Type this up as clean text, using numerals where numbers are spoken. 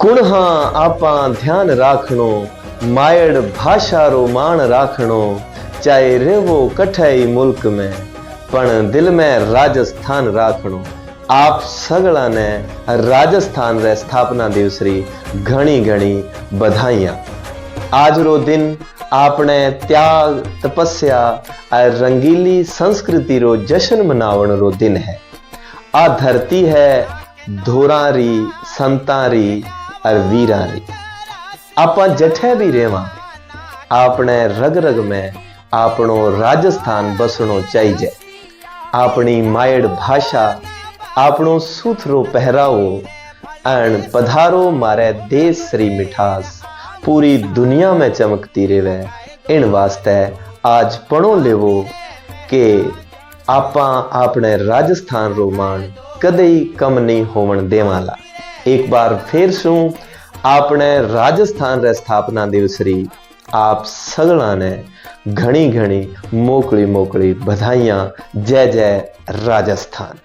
कुणहा आपा ध्यान राखणो, मायड़ भाषा रो मान राखणो, चाहे रेवो कठई मुल्क में पण दिल में राजस्थान राखणो। आप सगला ने राजस्थान रे स्थापना दिवस री घणी घणी बधाइयां। आज रो दिन आपने त्याग तपस्या और रंगीली संस्कृति रो जश्न मनावण रो दिन है। आ धरती है धोरारी संतारी और वीरारी। आपा जठे भी रेवा आपने रग रग में आपनो राजस्थान बसणो चाहिए। अपनी मायड़ भाषा आपनो सूथरो पहरावो अण पधारो मारे देश री मिठास पूरी दुनिया में चमकती रेवे। इन वास्ते आज पणो लेवो के आपा अपने राजस्थान रो मान कदई कम नहीं होवण देवाला। एक बार फिर शू आपने राजस्थान रे स्थापना दिवस री आप सगला ने घणी घणी मोकली मोकली बधाइयां। जय जय राजस्थान।